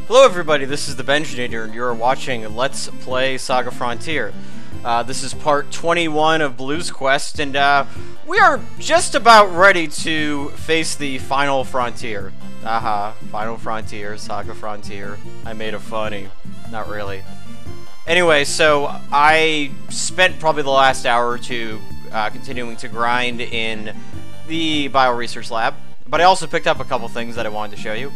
Hello everybody, this is the Benjinator, and you're watching Let's Play SaGa Frontier. This is part 21 of Blue's Quest, and we are just about ready to face the final frontier. Final frontier, SaGa Frontier. I made a funny. Not really. Anyway, so I spent probably the last hour or two continuing to grind in the bioresearch lab, but I also picked up a couple things that I wanted to show you.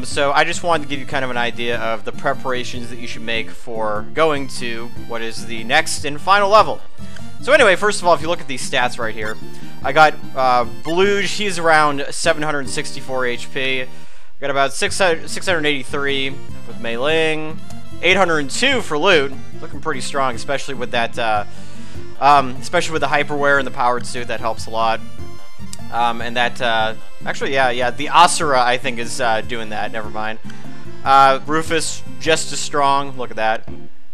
So I just wanted to give you kind of an idea of the preparations that you should make for going to what is the next and final level. So anyway, first of all, if you look at these stats right here, I got Bluge, he's around 764 HP. I got about 683 with Mei-Ling, 802 for loot, looking pretty strong, especially with that, especially with the hyperwear and the powered suit. That helps a lot. And that, actually, yeah, the Asura, I think, is doing that. Never mind. Rufus, just as strong. Look at that.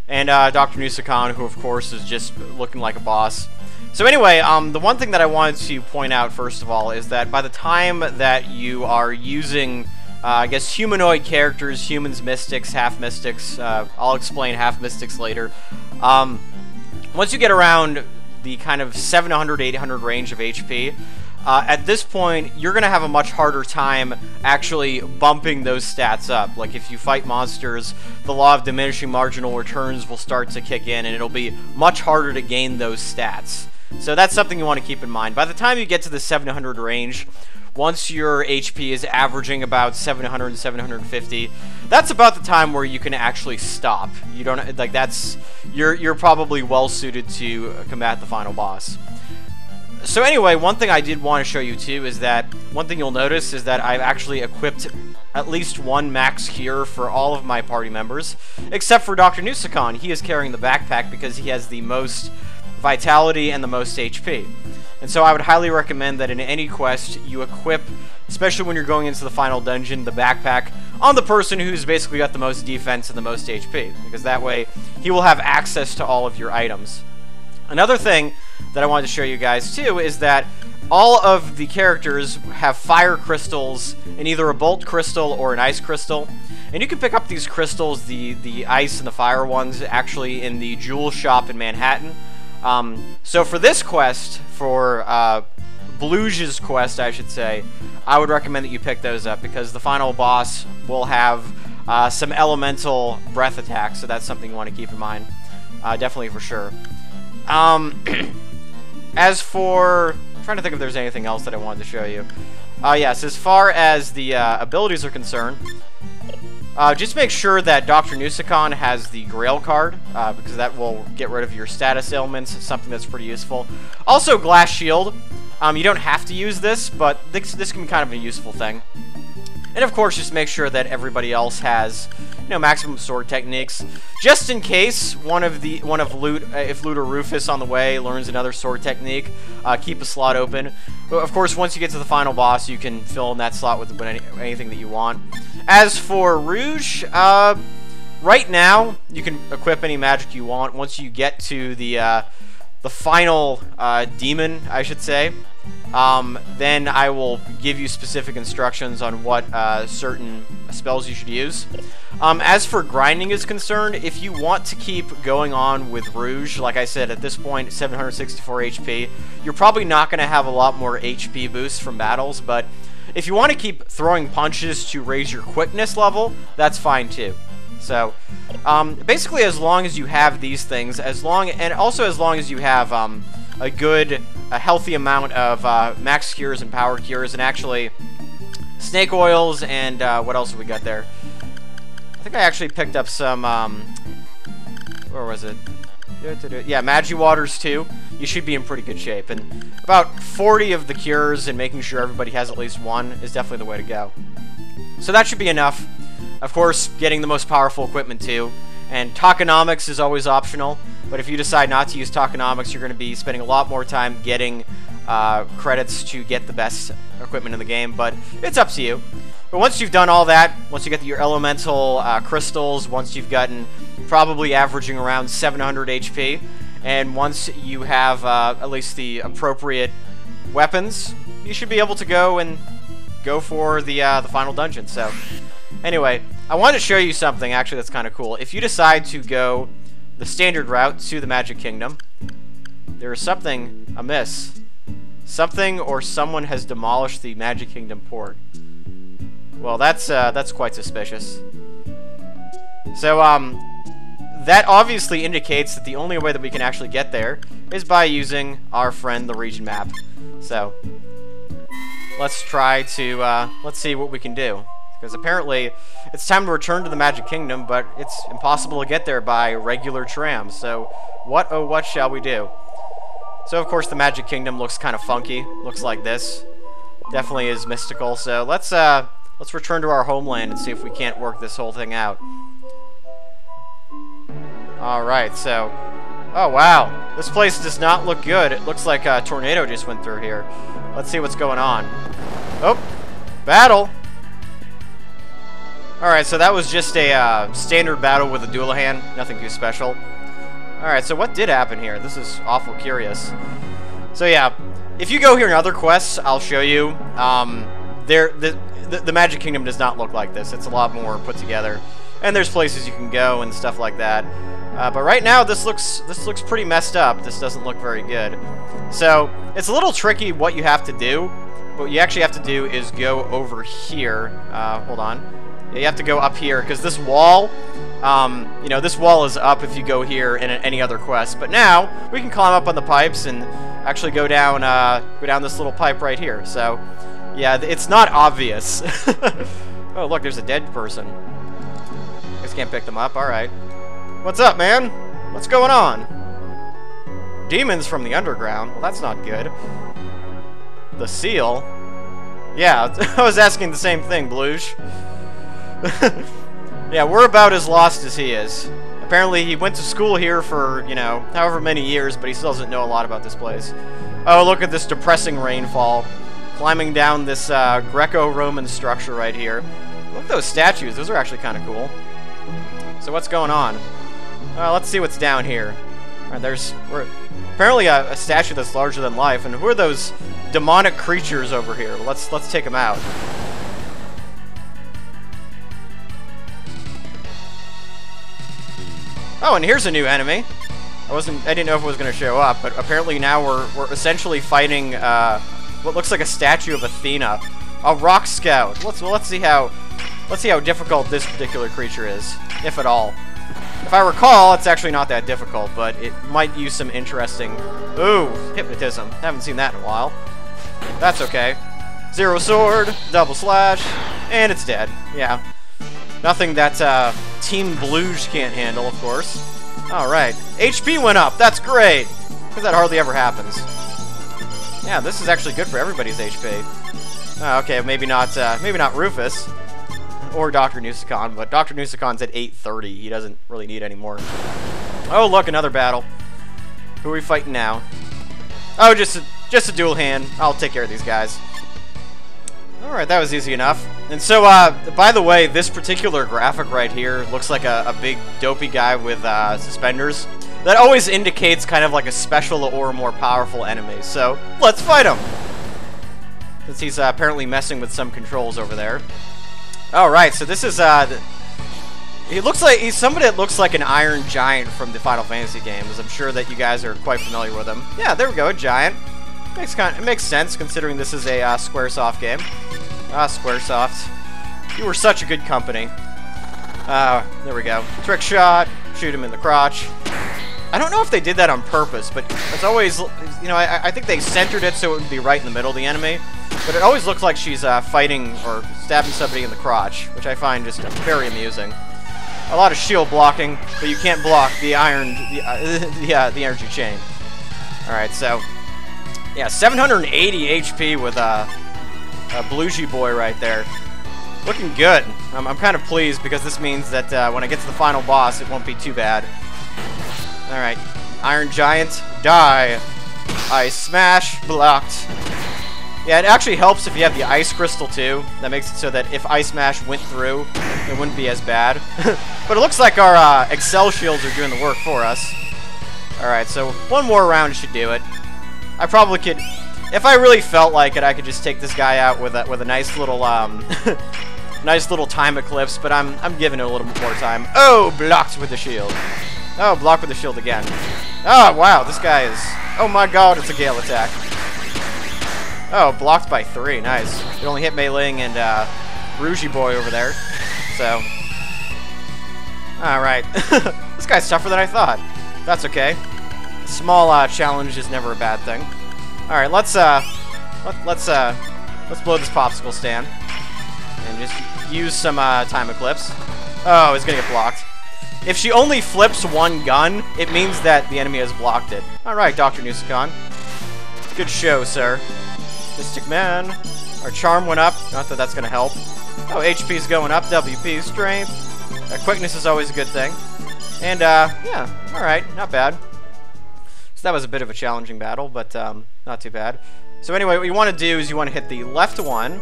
And Dr. Nusakan, who, of course, is just looking like a boss. So anyway, the one thing that I wanted to point out, first of all, is that by the time that you are using, I guess, humanoid characters, humans, mystics, half-mystics, I'll explain half-mystics later, once you get around the kind of 700, 800 range of HP, at this point, you're going to have a much harder time actually bumping those stats up. Like, if you fight monsters, the law of diminishing marginal returns will start to kick in, and it'll be much harder to gain those stats. So that's something you want to keep in mind. By the time you get to the 700 range, once your HP is averaging about 700 and 750, that's about the time where you can actually stop. You don't, like, that's, you're probably well suited to combat the final boss. So anyway, one thing I did want to show you too is that one thing you'll notice is that I've actually equipped at least one max cure for all of my party members, except for Dr. Nusakan. He is carrying the backpack because he has the most vitality and the most HP. And so I would highly recommend that in any quest you equip, especially when you're going into the final dungeon, the backpack on the person who's basically got the most defense and the most HP, because that way he will have access to all of your items. Another thing that I wanted to show you guys too is that all of the characters have fire crystals in either a bolt crystal or an ice crystal, and you can pick up these crystals, the ice and the fire ones, actually in the jewel shop in Manhattan. So for this quest, for Bluge's quest I should say, I would recommend that you pick those up because the final boss will have some elemental breath attacks, so that's something you want to keep in mind, definitely for sure. As for, I'm trying to think if there's anything else that I wanted to show you. Yes, as far as the abilities are concerned, just make sure that Dr. Nusakan has the Grail card, because that will get rid of your status ailments, something that's pretty useful. Also, Glass Shield. You don't have to use this, but this can be kind of a useful thing. And of course, just make sure that everybody else has, you know, maximum sword techniques, just in case if Loot or Rufus on the way learns another sword technique. Keep a slot open. But of course, once you get to the final boss, you can fill in that slot with anything that you want. As for Rouge, right now you can equip any magic you want. Once you get to the final demon, I should say, then I will give you specific instructions on what certain spells you should use. As for grinding is concerned, if you want to keep going on with Rouge, like I said, at this point, 764 HP, you're probably not going to have a lot more HP boosts from battles, but if you want to keep throwing punches to raise your quickness level, that's fine too. So, basically, as long as you have these things, and also as long as you have a healthy amount of max cures and power cures, and actually snake oils, and what else have we got there? I think I actually picked up some, where was it? Yeah, Magi Waters too. You should be in pretty good shape, and about 40 of the cures and making sure everybody has at least one is definitely the way to go. So that should be enough. Of course, getting the most powerful equipment too, and tokenomics is always optional, but if you decide not to use tokenomics, you're going to be spending a lot more time getting credits to get the best equipment in the game, but it's up to you. But once you've done all that, once you get your elemental crystals, once you've gotten probably averaging around 700 HP, and once you have at least the appropriate weapons, you should be able to go for the final dungeon. So Anyway, I wanted to show you something actually that's kind of cool. If you decide to go the standard route to the Magic Kingdom, there is something amiss. Something or someone has demolished the Magic Kingdom port. Well, that's quite suspicious. So, that obviously indicates that the only way that we can actually get there is by using our friend, the region map. So, let's try to, let's see what we can do. Because apparently, it's time to return to the Magic Kingdom, but it's impossible to get there by regular trams. So, what, oh what shall we do? So, of course, the Magic Kingdom looks kind of funky. Looks like this. Definitely is mystical. So, let's return to our homeland and see if we can't work this whole thing out. Alright, so... Oh, wow. This place does not look good. It looks like a tornado just went through here. Let's see what's going on. Oh! Battle! Alright, so that was just a standard battle with a Dualahan. Nothing too special. Alright, so what did happen here? This is awful curious. So yeah, if you go here in other quests, I'll show you. The Magic Kingdom does not look like this. It's a lot more put together. And there's places you can go and stuff like that. But right now, this looks pretty messed up. This doesn't look very good. So, it's a little tricky what you have to do. What you actually have to do is go over here. Hold on. Yeah, you have to go up here, because this wall, you know, this wall is up if you go here in any other quest. But now, we can climb up on the pipes and actually go down this little pipe right here. So, yeah, it's not obvious. Oh, look, there's a dead person. Guess can't pick them up. All right. What's up, man? What's going on? Demons from the underground. Well, that's not good. The seal? Yeah, I was asking the same thing, Bluge. Yeah, we're about as lost as he is. Apparently, he went to school here for, you know, however many years, but he still doesn't know a lot about this place. Oh, look at this depressing rainfall. Climbing down this Greco-Roman structure right here. Look at those statues. Those are actually kind of cool. So what's going on? Let's see what's down here. Alright, we're apparently a statue that's larger than life. And who are those demonic creatures over here? Let's take them out. Oh, and here's a new enemy. I didn't know if it was going to show up, but apparently now we're essentially fighting what looks like a statue of Athena, a rock scout. Let's see how difficult this particular creature is, if at all. If I recall, it's actually not that difficult, but it might use some interesting... Ooh, hypnotism. Haven't seen that in a while. That's okay. Zero sword, double slash, and it's dead. Yeah. Nothing that Team Bluge can't handle, of course. Alright. HP went up. That's great. Because that hardly ever happens. Yeah, this is actually good for everybody's HP. Okay, maybe not Rufus. Or Dr. Nusicon, but Dr. Nusicon's at 830. He doesn't really need any more. Oh, look, another battle. Who are we fighting now? Oh, just a dual hand. I'll take care of these guys. Alright, that was easy enough. And so, by the way, this particular graphic right here looks like a big dopey guy with suspenders. That always indicates kind of like a special or more powerful enemy. So, let's fight him! Since he's apparently messing with some controls over there. Alright, so this is, he's somebody that looks like an Iron Giant from the Final Fantasy games. I'm sure that you guys are quite familiar with him. Yeah, there we go, a giant. It makes sense, considering this is a Squaresoft game. Squaresoft. You were such a good company. There we go. Trick shot, shoot him in the crotch. I don't know if they did that on purpose, but it's always, you know, I think they centered it so it would be right in the middle of the enemy. But it always looks like she's fighting or stabbing somebody in the crotch, which I find just very amusing. A lot of shield blocking, but you can't block the the energy chain. All right, so yeah, 780 HP with a Blugy boy right there. Looking good. I'm kind of pleased because this means that when I get to the final boss, it won't be too bad. All right, Iron Giant, die. Ice Smash, blocked. Yeah, it actually helps if you have the Ice Crystal too. That makes it so that if Ice Smash went through, it wouldn't be as bad. But it looks like our Excel shields are doing the work for us. Alright, so one more round should do it. I probably could, if I really felt like it, I could just take this guy out with a nice little nice little time eclipse, but I'm giving it a little bit more time. Oh, blocked with the shield. Oh, blocked with the shield again. Oh, wow, this guy is... Oh my god, it's a Gale attack. Oh, blocked by 3, nice. It only hit Mei Ling and Rougie Boy over there, so... Alright. This guy's tougher than I thought. That's okay. A small challenge is never a bad thing. Alright, let's blow this popsicle stand. And just use some time eclipse. Oh, it's gonna get blocked. If she only flips one gun, it means that the enemy has blocked it. Alright, Dr. Nusicon. Good show, sir. Mystic Man. Our charm went up. Not that that's gonna help. Oh, HP's going up. WP, strength. Quickness is always a good thing. And, yeah, alright, not bad. So that was a bit of a challenging battle, but not too bad. So anyway, what you want to do is you want to hit the left one,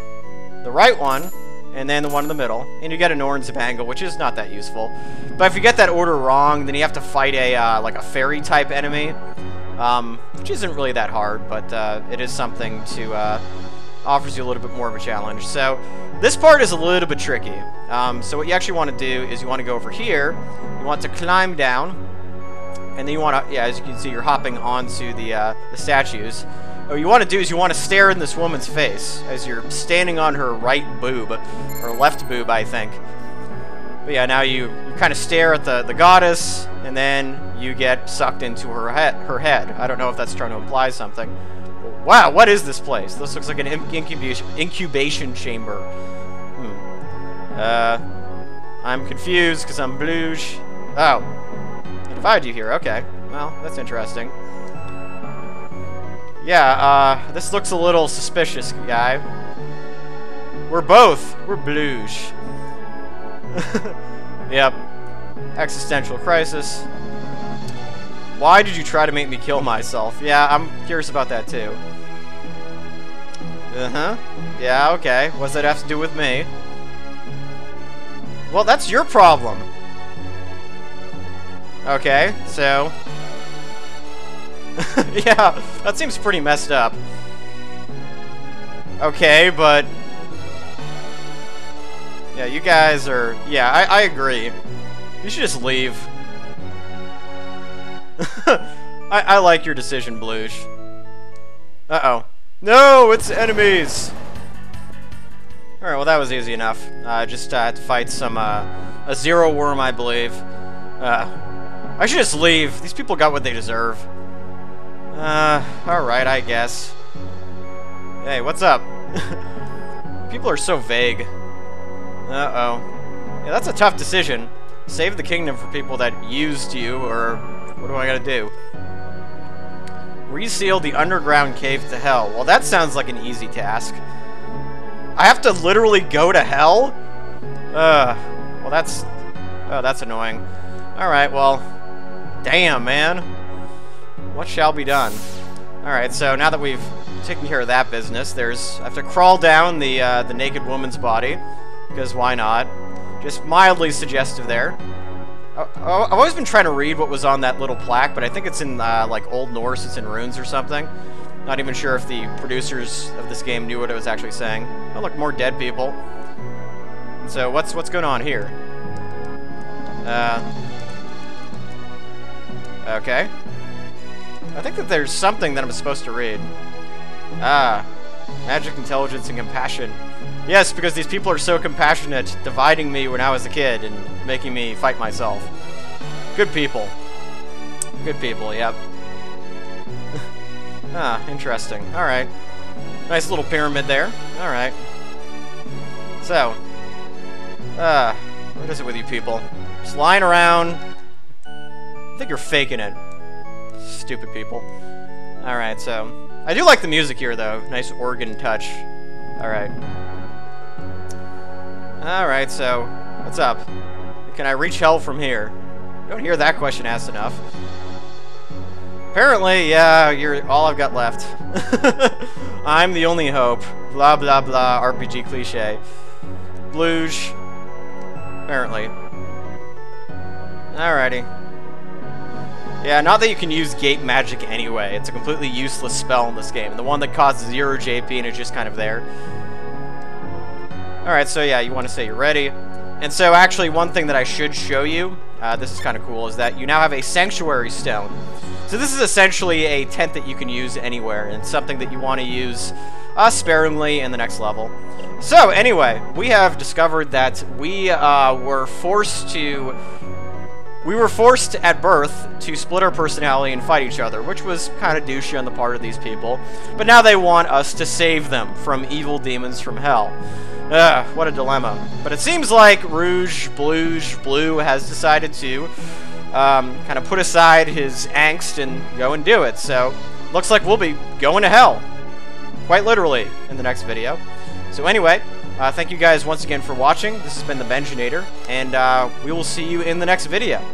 the right one, and then the one in the middle, and you get an orange Zabangle, which is not that useful. But if you get that order wrong, then you have to fight a like a fairy-type enemy, which isn't really that hard, but it is something to offers you a little bit more of a challenge. So this part is a little bit tricky. So what you actually want to do is you want to go over here, you want to climb down, and then you want to, yeah, as you can see, you're hopping onto the statues. What you want to do is you want to stare in this woman's face as you're standing on her right boob, or left boob, I think. But yeah, now you kind of stare at the goddess, and then you get sucked into her head. I don't know if that's trying to imply something. Wow, what is this place? This looks like an incubation chamber. I'm confused because I'm bluish. Oh, it divided you here. Okay, well, that's interesting. Yeah, this looks a little suspicious, guy. We're bluish. Yep. Existential crisis. Why did you try to make me kill myself? Yeah, I'm curious about that too. Uh-huh. Yeah, okay. What does that have to do with me? Well, that's your problem. Okay, so... yeah, that seems pretty messed up. Okay, but... yeah, you guys are... yeah, I agree. You should just leave. I like your decision, Bluish. Uh-oh. No, it's enemies! Alright, well that was easy enough. Just had to fight some, a zero worm, I believe. I should just leave. These people got what they deserve. Alright, I guess. Hey, what's up? People are so vague. Uh-oh. Yeah, that's a tough decision. Save the kingdom for people that used you, or what do I gotta do? Reseal the underground cave to hell. Well, that sounds like an easy task. I have to literally go to hell? Well, that's... oh, that's annoying. Alright, well... damn, man. What shall be done? Alright, so now that we've taken care of that business, I have to crawl down the naked woman's body. Because why not? Just mildly suggestive there. I've always been trying to read what was on that little plaque, but I think it's in, like, Old Norse, it's in runes or something. Not even sure if the producers of this game knew what it was actually saying. Oh, look, more dead people. And so, what's going on here? Okay. I think that there's something that I'm supposed to read. Ah. Magic, intelligence, and compassion. Yes, because these people are so compassionate, dividing me when I was a kid and making me fight myself. Good people. Good people, yep. Ah, interesting. Alright. Nice little pyramid there. Alright. So. What is it with you people? Just lying around. I think you're faking it. Stupid people. Alright, so. I do like the music here, though. Nice organ touch. Alright. Alright, so. What's up? Can I reach hell from here? You don't hear that question asked enough. Apparently, yeah, you're all I've got left. I'm the only hope. Blah, blah, blah, RPG cliche. Bluge. Apparently. Alrighty. Yeah, not that you can use gate magic anyway. It's a completely useless spell in this game. And the one that causes 0 JP and is just kind of there. Alright, so yeah, you want to say you're ready. And so actually one thing that I should show you, this is kind of cool, is that you now have a sanctuary stone. So this is essentially a tent that you can use anywhere, and something that you want to use sparingly in the next level. So anyway, we have discovered that we were forced at birth to split our personality and fight each other, which was kind of douchey on the part of these people. But now they want us to save them from evil demons from hell. Ugh, what a dilemma. But it seems like Blue has decided to kind of put aside his angst and go and do it. So, looks like we'll be going to hell. Quite literally, in the next video. So anyway, thank you guys once again for watching. This has been the Benjinator, and we will see you in the next video.